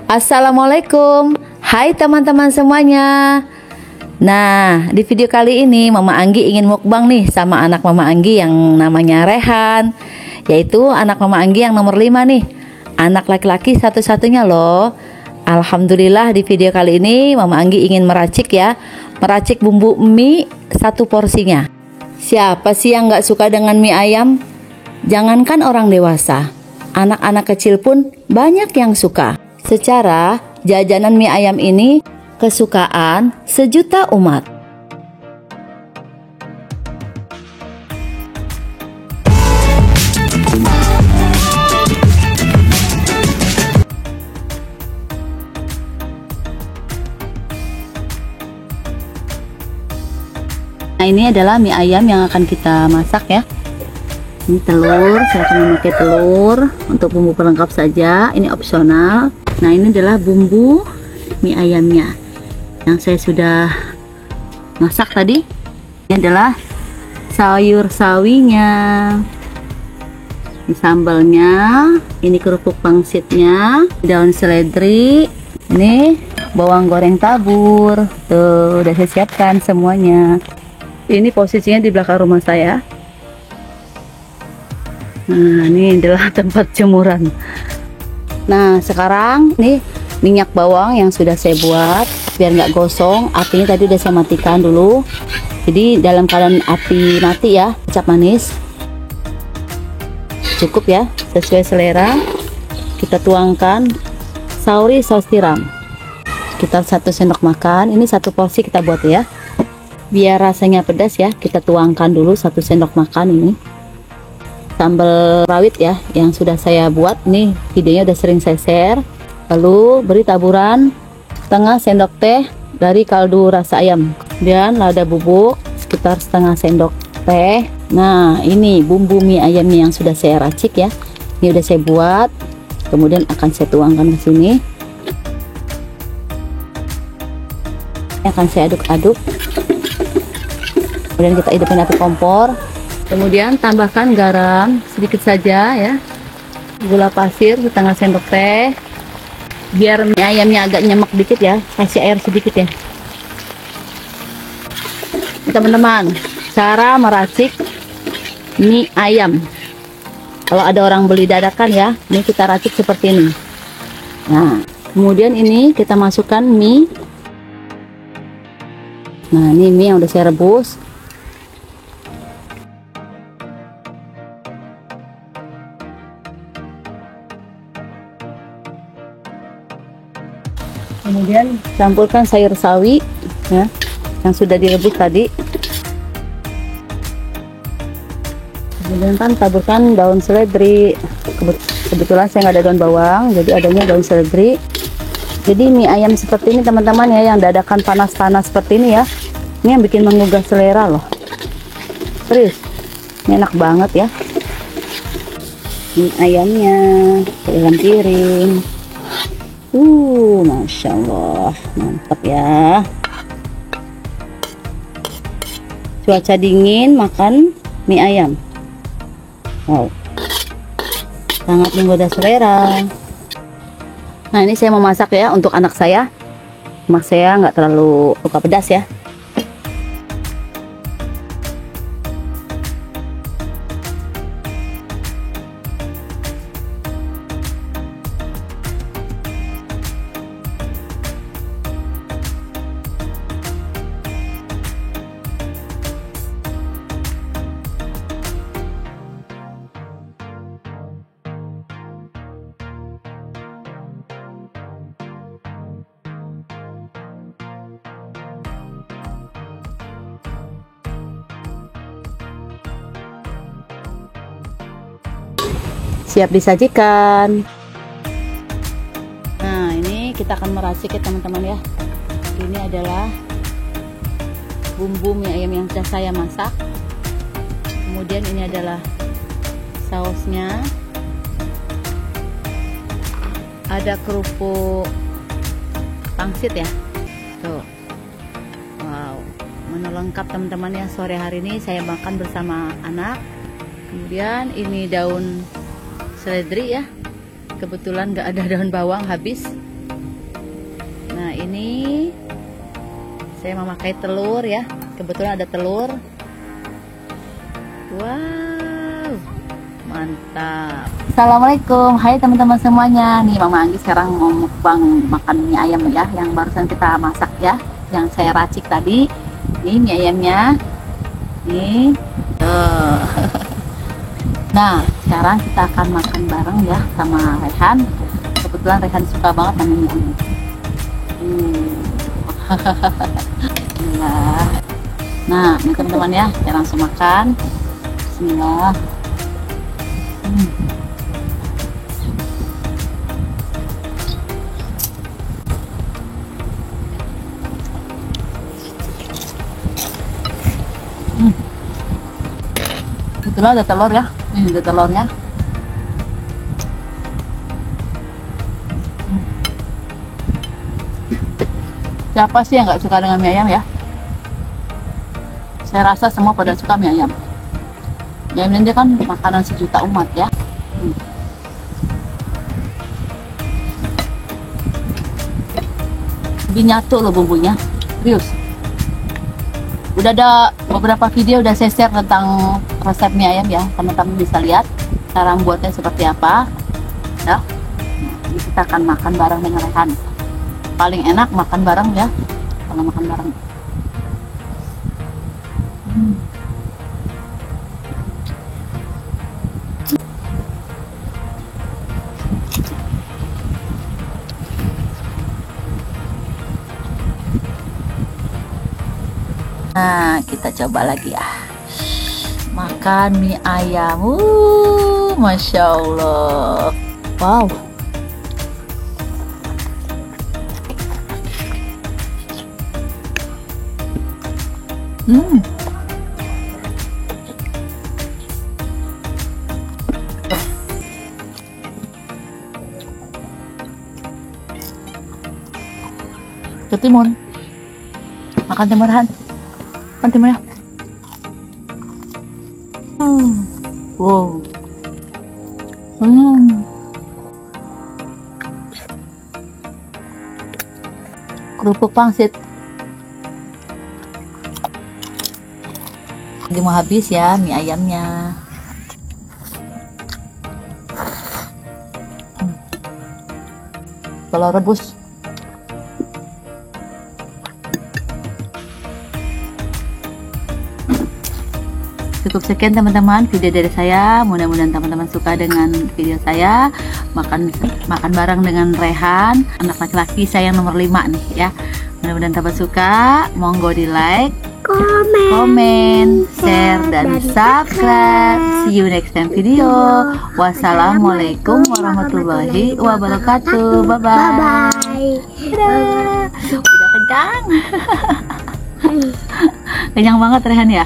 Assalamualaikum. Hai teman-teman semuanya. Nah, di video kali ini Mama Anggi ingin mukbang nih sama anak Mama Anggi yang namanya Rehan, yaitu anak Mama Anggi yang nomor 5 nih. Anak laki-laki satu-satunya loh. Alhamdulillah di video kali ini Mama Anggi ingin meracik bumbu mie 1 porsinya. Siapa sih yang gak suka dengan mie ayam? Jangankan orang dewasa, anak-anak kecil pun banyak yang suka. Secara jajanan mie ayam ini kesukaan sejuta umat. Nah, ini adalah mie ayam yang akan kita masak ya. Ini telur, saya akan memakai telur untuk bumbu pelengkap saja, ini opsional. Nah, ini adalah bumbu mie ayamnya yang saya sudah masak tadi. Ini adalah sayur sawinya, ini sambalnya, ini kerupuk pangsitnya, daun seledri, ini bawang goreng tabur. Tuh, udah saya siapkan semuanya. Ini posisinya di belakang rumah saya. Nah, ini adalah tempat jemuran. Nah, sekarang nih minyak bawang yang sudah saya buat biar nggak gosong, apinya tadi udah saya matikan dulu. Jadi dalam keadaan api mati ya, kecap manis. Cukup ya, sesuai selera. Kita tuangkan sauri saus tiram. Sekitar 1 sendok makan. Ini 1 porsi kita buat ya. Biar rasanya pedas ya, kita tuangkan dulu 1 sendok makan ini. Sambal rawit ya yang sudah saya buat, nih videonya udah sering saya share. Lalu beri taburan setengah sendok teh dari kaldu rasa ayam, dan lada bubuk sekitar setengah sendok teh. Nah, ini bumbu mie ayamnya yang sudah saya racik ya, ini udah saya buat, kemudian akan saya tuangkan ke sini. Ini akan saya aduk-aduk, kemudian kita hidupin api kompor. Kemudian tambahkan garam sedikit saja ya, gula pasir setengah sendok teh, biar mie ayamnya agak nyemek dikit ya, kasih air sedikit ya. Teman-teman, cara meracik mie ayam, kalau ada orang beli dadakan ya, ini kita racik seperti ini. Nah, kemudian ini kita masukkan mie. Nah, ini mie yang udah saya rebus. Kemudian campurkan sayur sawi ya, yang sudah direbus tadi. Kemudian kan taburkan daun seledri. Kebetulan saya nggak ada daun bawang, jadi adanya daun seledri. Jadi mie ayam seperti ini teman-teman ya, yang dadakan panas-panas seperti ini ya, ini yang bikin menggugah selera loh. Serius, ini enak banget ya. Mie ayamnya ke dalam piring. Masya Allah, mantap ya. Cuaca dingin makan mie ayam, wow, sangat menggoda selera. Nah, ini saya mau masak ya untuk anak saya. Anak saya nggak terlalu suka pedas ya. Siap disajikan. Nah, ini kita akan meracik ya teman-teman ya. Ini adalah bumbu mie ayam yang sudah saya masak. Kemudian ini adalah sausnya. Ada kerupuk pangsit ya. Tuh. Wow, menu lengkap teman-teman ya. Sore hari ini saya makan bersama anak. Kemudian ini daun seledri ya, kebetulan nggak ada daun bawang habis, ini saya memakai telur ya, kebetulan ada telur. Wow, mantap. Assalamualaikum, hai teman-teman semuanya. Nih Mama Anggi sekarang mau mukbang makan mie ayam ya, yang barusan kita masak ya, yang saya racik tadi. Ini mie ayamnya. Nih. Nah, sekarang kita akan makan bareng ya sama Rehan. Kebetulan Rehan suka banget sama mie ayam. Nah, ini teman-teman ya, kita langsung makan. Bismillah. Itulah ada telur ya, ini ada telurnya. Siapa sih yang nggak suka dengan mie ayam ya? Saya rasa semua pada suka mie ayam. Mie ayam ini kan makanan sejuta umat ya. Lebih nyatu loh bumbunya, serius. Udah ada beberapa video udah saya share tentang resep mie ayam ya, teman-teman bisa lihat cara membuatnya seperti apa ya. Jadi kita akan makan bareng dengan Rehan. Paling enak makan bareng ya, kalau makan bareng. Nah, kita coba lagi ya. Makan mie ayam. Masya Allah. Wow. Ketimun. Makan timuran. Makan timur ya. Wow. Kerupuk pangsit. Ini mau habis ya mie ayamnya. Telur rebus. Cukup sekian teman-teman video dari saya. Mudah-mudahan teman-teman suka dengan video saya. Makan bareng dengan Rehan, anak laki-laki saya yang nomor 5 nih ya. Mudah-mudahan teman suka. Monggo di like, komen, share, dan subscribe. See you next time video. Wassalamualaikum warahmatullahi wabarakatuh. Bye-bye. Udah kenyang. Kenyang banget Rehan ya.